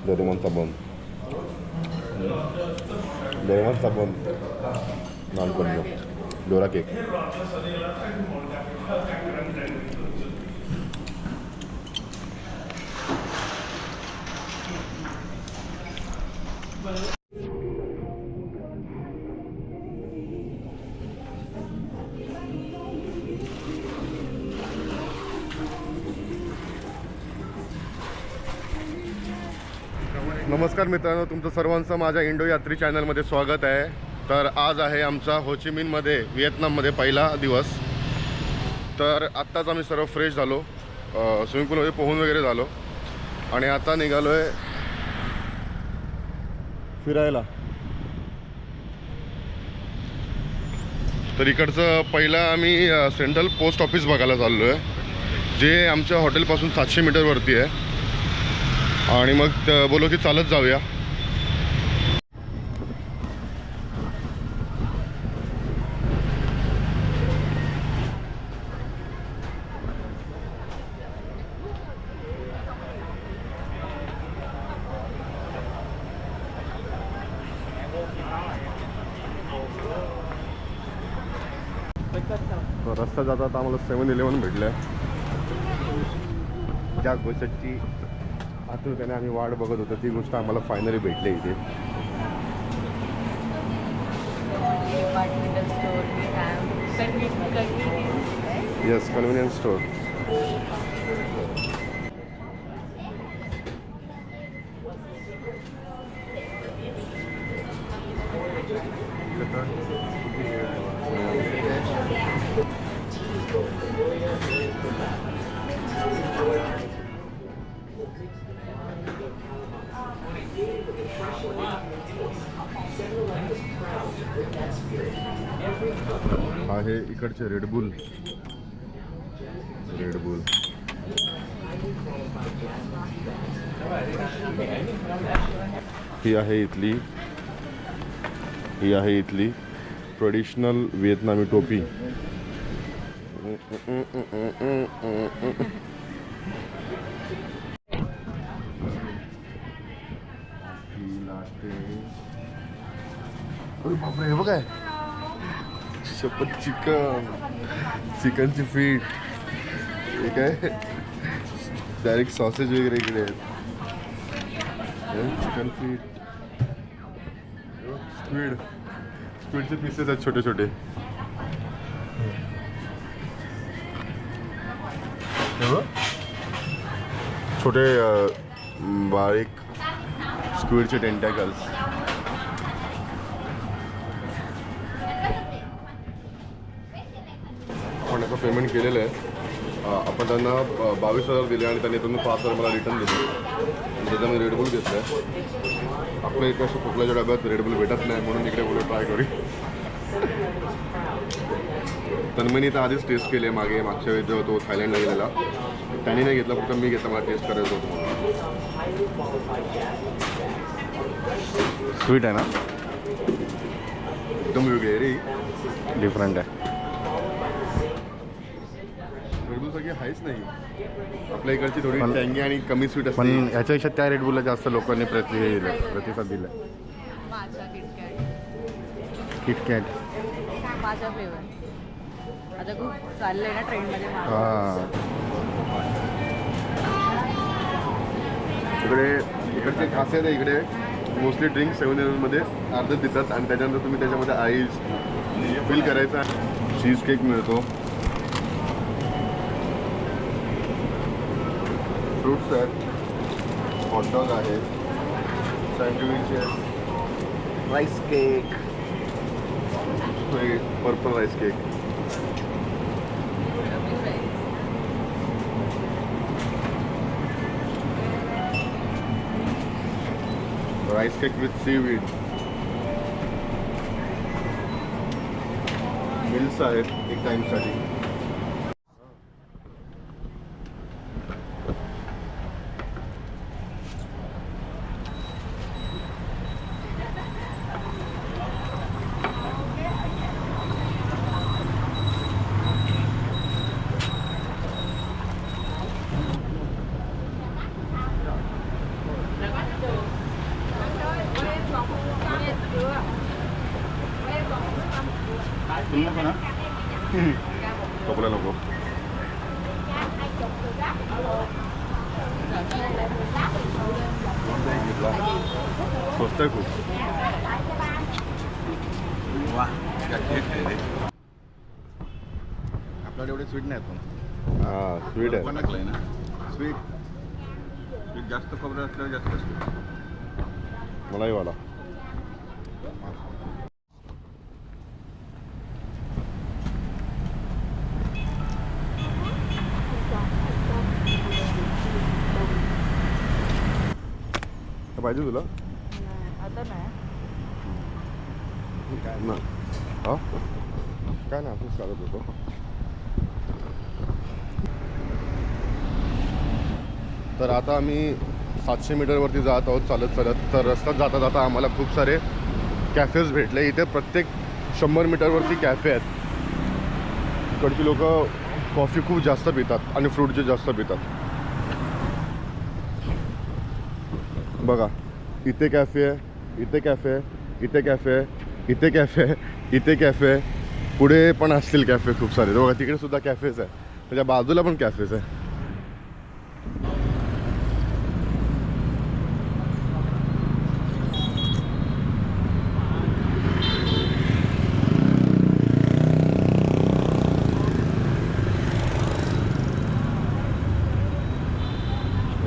डोरेमॉनचा बन, डोरेमॉनचा बन, नानपणी Dora cake. नमस्कार मित्रांनो, तुमचं सर्वांचं माझ्या इंडो यात्री चॅनलमध्ये स्वागत आहे. तर आज आहे आमचा होचिमिनमध्ये व्हिएतनाममध्ये पहिला दिवस. तर आत्ताच आम्ही सर्व फ्रेश झालो, स्विमिंग पूलमध्ये पोहून वगैरे झालो आणि आता निघालो आहे फिरायला. तर इकडचं पहिला आम्ही सेंट्रल पोस्ट ऑफिस बघायला चाललो आहे, जे आमच्या हॉटेलपासून 700 मीटरवरती आहे. आणि मग बोलो की चालत जाऊया. रस्ता जातात आम्हाला 7-11 भेटलं. ज्या गोष्टीची आतुरतेने आम्ही वाट बघत होतो ती गोष्ट आम्हाला फायनली भेटली इथे. Yes, convenience store. आहे इकडचे रेडबुल. ही आहे इथली ट्रेडिशनल व्हिएतनामी टोपी. बापरे, हे बघ शपथ, चिकनची फीट. हे काय डायरेक्ट सॉसेज वगैरे इकडे आहेत. चिकन फीट, स्क्विडचे पीसेस आहेत छोटे छोटे. छोटे बारीक स्क्विडचे टेंटॅकल्स. आपण आता पेमेंट केलेलं आहे. आपण त्यांना 22,000 दिले आणि त्यांनी 5,000 मला रिटर्न दिले. त्याचा मी रेडबुल घेतलं आहे. आपल्या इकडे असं कुठल्याच्या डब्यात रेडबुल भेटत नाही, म्हणून इकडे बोलू ट्राय करू. तन्मयनी तर आधीच टेस्ट केली आहे मागच्या वेळी जेव्हा तो थायलंडला गेलेला. त्यांनी नाही घेतला, फक्त मी घेतला. मला टेस्ट करायचं होतं. स्वीट आहे ना, एकदम वेगळी आहे रे, डिफरंट आहे. रेडबुलसारखी आहेच नाही आपल्या इकडची, थोडी टँगी आणि कमी स्वीट असते. पण ह्याच्यापेक्षा त्या रेडबुलला जास्त लोकांनी प्रतिसाद दिला. किटकॅट माझा फ्लेवर आता खूप चाललंय ना ट्रेंडमध्ये. इकडचे खासियत आहे, इकडे मोस्टली ड्रिंक 7-11मध्ये अर्धच देतात आणि त्याच्यानंतर तुम्ही त्याच्यामध्ये आईस फिल करायचा. चीज केक मिळतो, फ्रूट्स आहेत, हॉटडॉग आहे, sandwiches, rice cake, purple rice cake, rice cake with seaweed. Mills आहेत एक टाईमसाठी. नको. स्वस्त आहे खूप. आपल्याला एवढे स्वीट नाही पण हां स्वीट आहे. ना स्वीट स्वीट जास्त खोबरं असल्यावर जास्त स्वीट. मलाही वाला. पाहिजे तुला आता नाही. ना हा काय ना असंच चालत होतो. तर आता आम्ही 700 मीटरवरती जात आहोत चालत चालत. तर रस्त्यात जाता जाता आम्हाला खूप सारे कॅफेज भेटले. इथे प्रत्येक 100 मीटरवरती कॅफे आहेत. इकडची लोक कॉफी खूप जास्त पितात आणि फ्रूटचे जास्त पितात. बघा इथे कॅफे आहे, इथे कॅफे आहे, इथे कॅफे आहे, इथे कॅफे आहे, इथे कॅफे आहे. पुढे पण असतील कॅफे खूप सारे. बघा तिकडे सुद्धा कॅफेज आहे. त्याच्या बाजूला पण कॅफेज आहे.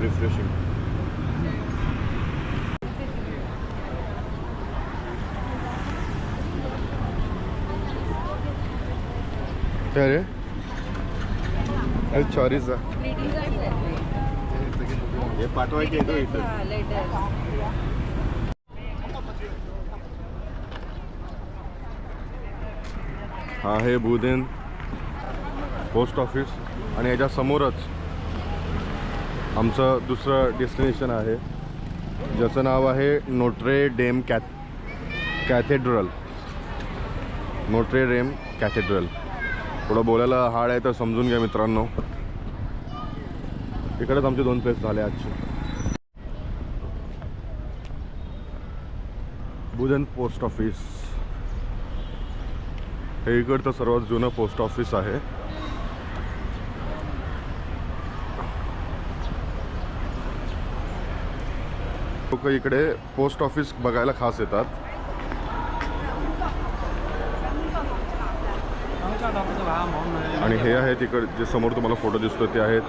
रिफ्रेशिंग. क्या रे चॉरीचा हे पाठवायचे येतो इथं. हा आहे बुदेन पोस्ट ऑफिस आणि याच्या समोरच आमचं दुसरं डेस्टिनेशन आहे ज्याचं नाव आहे Notre Dame cathedral. Notre Dame cathedral. थोडं बोलायला हार्ड आहे तर समजून घ्या मित्रांनो. इकडेच आमचे 2 प्लेस झाले आजचे. बुदेन पोस्ट ऑफिस हे इकडचं सर्वात जुनं पोस्ट ऑफिस आहे. लोक इकडे पोस्ट ऑफिस बघायला खास येतात. आणि हे आहे तिकड जे समोर तुम्हाला फोटो दिसतो ते आहेत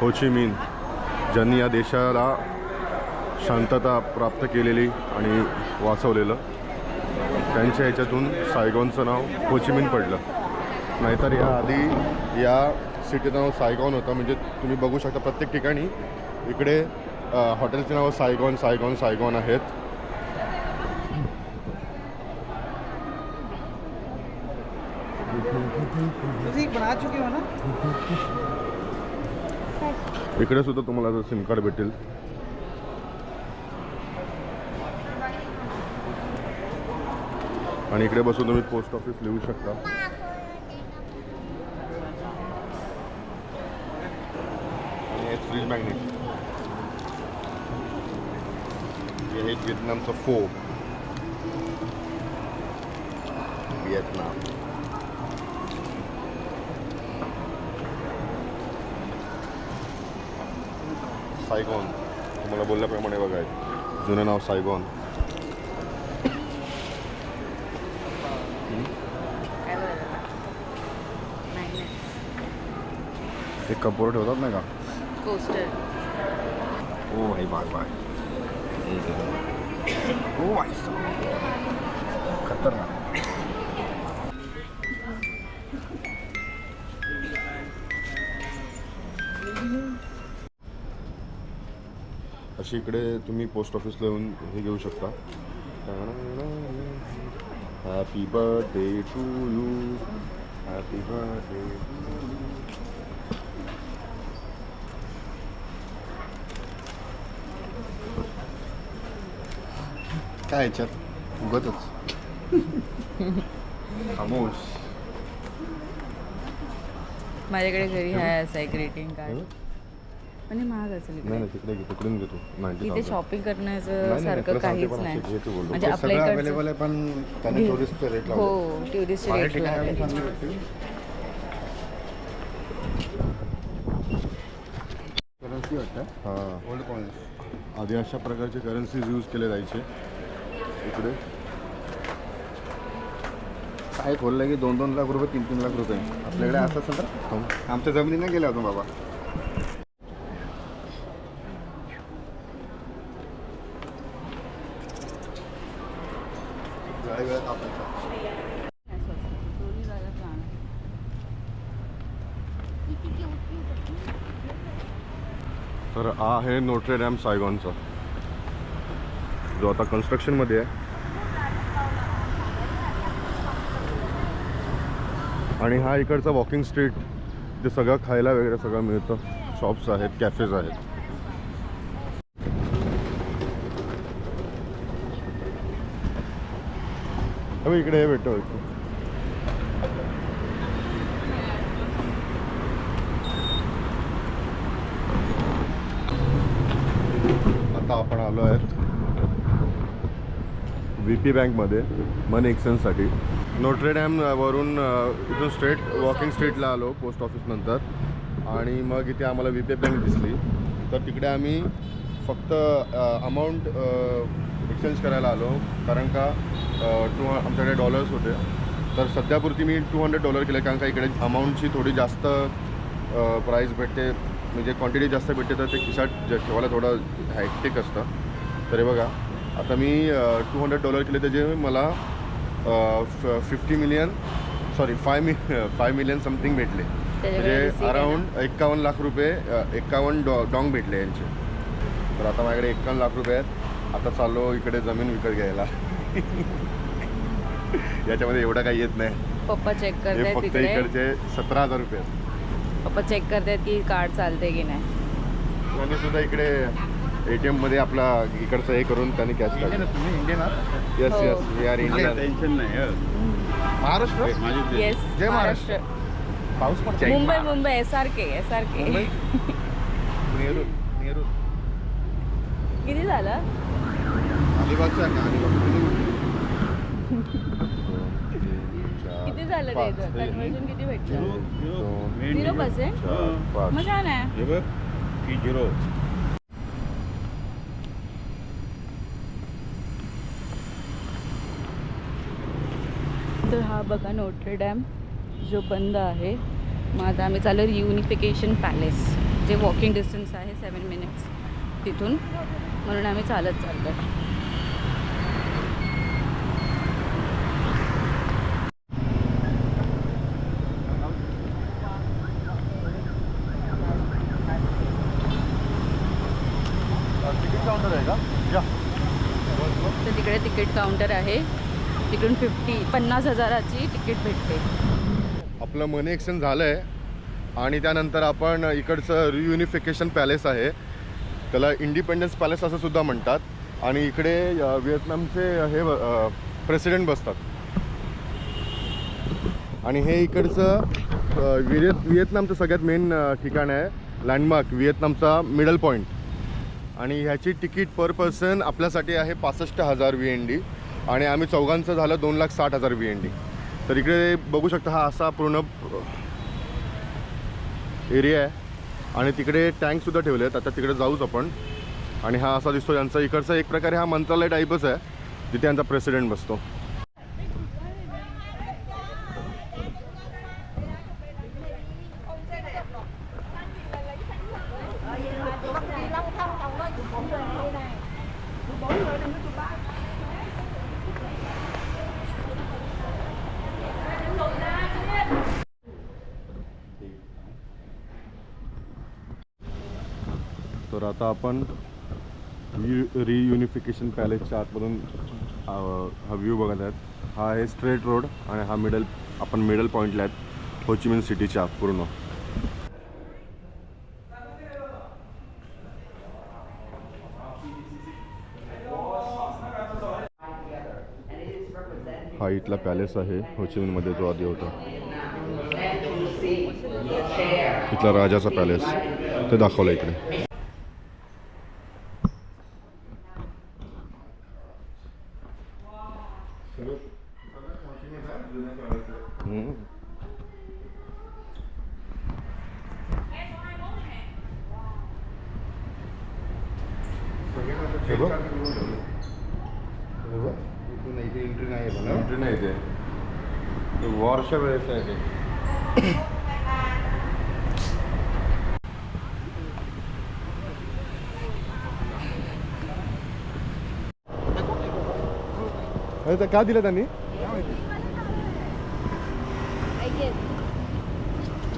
हो ची मिन, ज्यांनी या देशाला शांतता प्राप्त केलेली आणि वाचवलेलं. त्यांच्या ह्याच्यातून सायगॉनचं नाव हो ची मिन पडलं. नाहीतर या आधी या सिटीचं नाव सायगॉन होतं. म्हणजे तुम्ही बघू शकता प्रत्येक ठिकाणी इकडे हॉटेलचे नाव सायगॉन सायगॉन सायगॉन आहेत. इकडे सुद्धा तुम्हाला सिम कार्ड भेटेल. आणि इकडे बसून तुम्ही पोस्ट ऑफिस लिहू शकता. आणि हे फ्रीज मॅग्नेट. हे व्हिएतनामचं फो. व्हिएतनाम. सायगॉन तुम्हाला बोलल्याप्रमाणे बघा जुनं नाव सायगॉन. ते कपोर ठेवतात नाही का कोस्टर. ओ भाई बाय बाय. ओ भाई खतरनाक. अशी इकडे तुम्ही पोस्ट ऑफिसला येऊन हे घेऊ शकता. Happy birthday to you, happy birthday. काय याच्यात उगतच खामोश. माझ्याकडे घरी आहे असं एक ग्रीटिंग कार्ड. पण हे महाग असेल नाही नाही तिकडे तिकडून घेतो. इथे शॉपिंग करण्याचं सारखं काहीच नाही. म्हणजे आपल्या सगळं इकडचं अवेलेबल आहे पण त्याने टुरिस्टचे रेट हो लावले. टुरिस्ट बाहेर रेट ठिकाणी लावले. चांगली भेटतील. करन्सी वाटतं हां, ओल्ड कॉइन्स. आधी अशा प्रकारचे करन्सीज यूज केले जायचे इकडे. काय खोललं की 2-2 लाख रुपये 3-3 लाख रुपये. आपल्याकडे असं असेल तर आमच्या जमिनीनं गेला होतो बाबा. वेळात आपण दोन्ही जागा छान आहे. तर हा आहे नोट्रे डॅम सायगॉनचा, जो आता कन्स्ट्रक्शनमध्ये आहे. आणि हा इकडचा वॉकिंग स्ट्रीट, ते सगळं खायला वगैरे सगळं मिळतं. शॉप्स आहेत, कॅफेज आहेत. अबे इकडे हे भेटतो. आता आपण आलो आहेत VP बँकमध्ये मनी एक्सचेंजसाठी. नोट्रे डॅम वरून इथून स्ट्रेट वॉकिंग स्ट्रीटला आलो पोस्ट ऑफिस नंतर, आणि मग इथे आम्हाला VP बँक दिसली. तर तिकडे आम्ही फक्त अमाऊंट एक्सचेंज करायला आलो, कारण का आमच्याकडे डॉलर्स होते. तर सध्यापुरती मी $200 केले, कारण का इकडे अमाऊंटची थोडी जास्त प्राईस भेटते, म्हणजे क्वांटिटी जास्त भेटते, तर ते खिशात ठेवायला थोडं हॅक्टिक असतं. तर हे बघा, आता मी $200 केले, त्याचे मला 5 मिलियन समथिंग भेटले. म्हणजे अराऊंड 51 लाख रुपये 51 डॉंग भेटले यांचे. तर आता माझ्याकडे 51 लाख रुपये आहेत. आता चाललो इकडे जमीन विकत घ्यायला. याच्यामध्ये एवढं काही येत नाही. पप्पा चेक हे करतायत फक्त तिकडे. इकडचे 17,000 रुपये आहेत. पप्पा चेक करतायत की कार्ड चालते की नाही. त्यांनी सुद्धा इकडे ATM मध्ये आपला इकडचं हे करून त्यांनी कॅश काढलं. तुम्ही इंडियन आहात? येस हो. Yes, we are Indian. Tension नाही. महाराष्ट्र. माझी येस, जय महाराष्ट्र. पाऊस पडतो. मुंबई SRK. नेहरू किती झालं? अलिबागचा का? अलिबाग. किती झालं त्याचं कन्वर्जन किती भेटतं? 0%? पाच. मग छान आहे. हे बघ की 0. तर हा बघा नोट्रे डॅम जो बंद आहे. मग आता आम्ही चाललो रियुनिफिकेशन पॅलेस, जे वॉकिंग डिस्टन्स आहे 7 मिनिट्स तिथून, म्हणून आम्ही चालत चाललो. तिकीट काउंटर आहे का? या. तर तिकडे तिकीट काउंटर आहे. तिकडून 50,000ची तिकीट भेटते. आपलं मनी एक्सचेंज झालं आहे, आणि त्यानंतर आपण इकडचं रियुनिफिकेशन पॅलेस आहे, त्याला इंडिपेंडन्स पॅलेस असं सुद्धा म्हणतात. आणि इकडे व्हिएतनामचे हे प्रेसिडेंट बसतात. आणि हे इकडचं व्हिएतनामचं सगळ्यात मेन ठिकाण आहे, लँडमार्क, व्हिएतनामचा मिडल पॉईंट. आणि ह्याची तिकीट पर पर्सन आपल्यासाठी आहे 65,000 VND, आणि आम्ही चौघांचं झालं 2,60,000 VND. तर इकडे बघू शकता, हा असा पूर्ण एरिया आहे. आणि तिकडे टँकसुद्धा ठेवले आहेत. आता तिकडे जाऊच आपण. आणि हा असा दिसतो यांचा इकडचा एक प्रकारे हा मंत्रालय टाईपच आहे, जिथे यांचा प्रेसिडेंट बसतो. तर आता आपण रियुनिफिकेशन पॅलेसच्या आतमधून हा व्ह्यू बघत आहेत. हा आहे स्ट्रेट रोड, आणि हा आपण मिडल पॉईंटला आहेत होचिमिन सिटीच्या पूर्ण. हा इथला पॅलेस आहे होचिमिनमध्ये, जो आधी होता इथला राजाचा पॅलेस, ते दाखवलं इकडे. हे बघ. इथून इथे एंट्री नाही आहे मला. एंट्री नाही ते वॉरच्या वेळेस आहे ते. अरे ते का दिलं त्यांनी?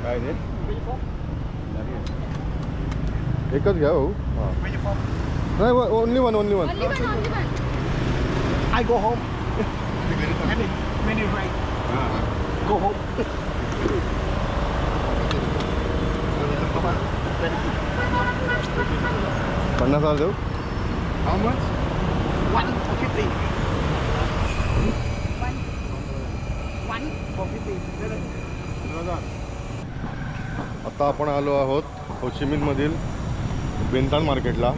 काय ते? एकच घ्या भाऊ. नाही only one I go home. Many right. Go home. 50,000 देऊ. How much? 150. 150. आता आपण आलो आहोत होचिमिनमधील बेंतान मार्केटला.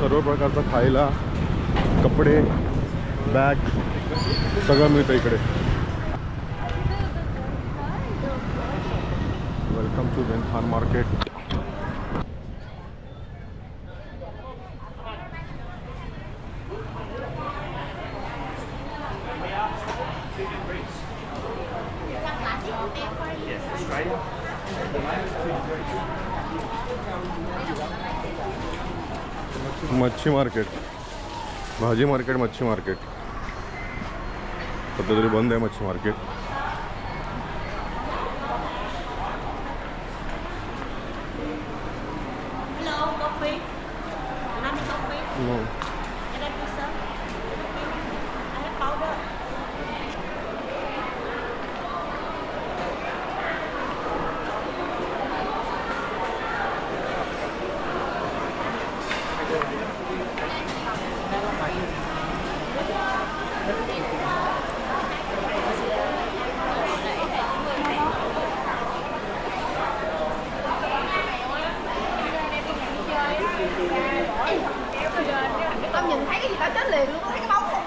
सर्व प्रकारचं खायला, कपडे, बॅग सगळं मिळतं इकडे. Welcome to Ben Thanh market. मच्छी मार्केट, भाजी मार्केट, मच्छी मार्केट. सध्या तरी बंद आहे मच्छी market. Hello, coffee. Another coffee. No. And then pizza. I have powder. Tao nhìn thấy cái gì tao chết liền luôn, có thấy cái bóng không?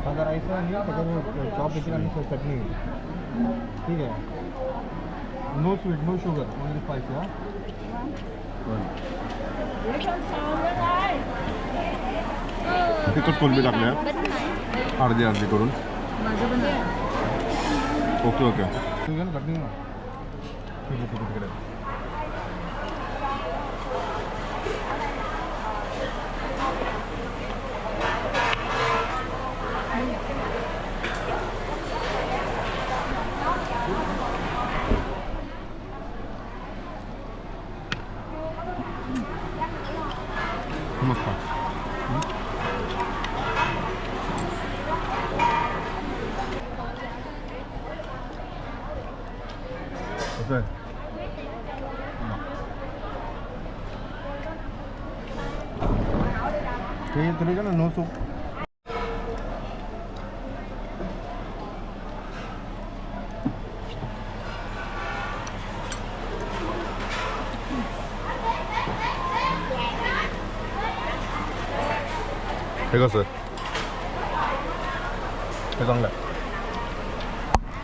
साधा rice आणि त्याच्यावर चॉप देखील आणि चटणी. ठीक आहे. No sweet, no sugar, only spicy. हा. तिथंच कोलंबी टाकल्या अर्धी अर्धी करून. Okay okay. शुगर ना चटणी ना. ठीक आहे, ठीक आहे, तिकडे. मस्त. कसं आहे? ते तरी का ना नो सूप. हे कसं आहे? हे चांगलं आहे.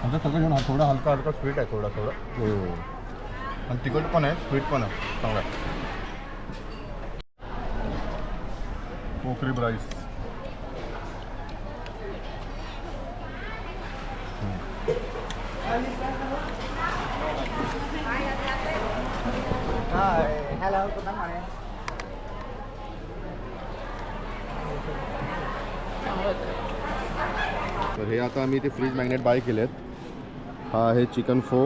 आमचं सगळं जेवण थोडा हलका हलका स्वीट आहे, थोडा थोडा. आणि तिखट पण आहे, स्वीट पण आहे. चांगला आहे. पोकरी राईस. हॅलो. तर हे आता आम्ही ते फ्रीज मॅग्नेट बाय केलेत. हा आहे चिकन फो,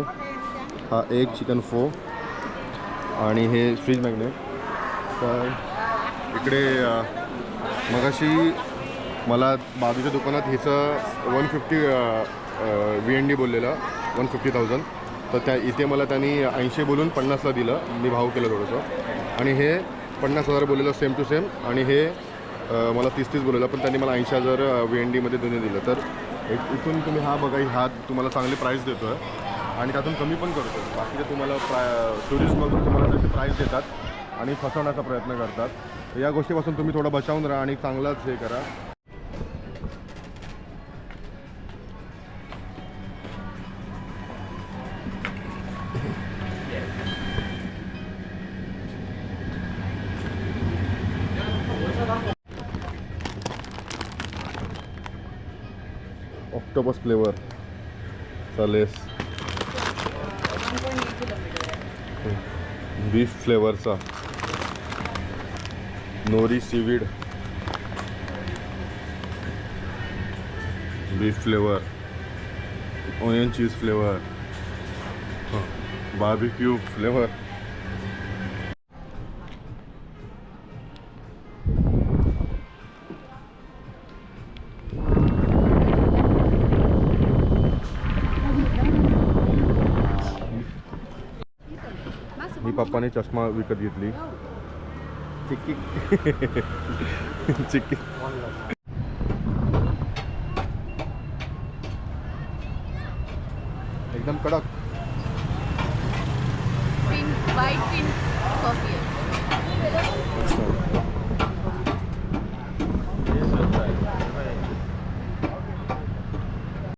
हा एक चिकन फो आणि हे फ्रीज मॅग्नेट. तर इकडे मगाशी मला बाजूच्या दुकानात हिचं 150 VND बोललेलं 150,000. तर त्या इथे मला त्यांनी 80 बोलून 50ला दिलं. मी भाव केलं थोडंसं. आणि हे 50,000 बोललेलं सेम टू सेम. आणि हे मला 30 बोलवलं, पण त्यांनी मला 80,000 VNDमध्ये दोन्ही दिलं. तर इथून तुम्ही हा बघा, हा तुम्हाला चांगली प्राईस देतो आहे आणि त्यातून कमी पण करतो. बाकीचे तुम्हाला टुरिस्ट बघून तुम्हाला तसे प्राईस देतात आणि फसवण्याचा प्रयत्न करतात. तर या गोष्टीपासून तुम्ही थोडं बचावून राहा आणि चांगलाच हे करा. ऑक्टोपस फ्लेवर लेस, 1.8 किलोमीटर आहे. बीफ फ्लेवरचा, nori seaweed beef flavour, onion cheese flavour, barbecue flavour. मी पप्पाने चष्मा विकत घेतली. चिक्की चिक्की एकदम कडक. पिंक व्हाईट पिंक कॉफी आहे.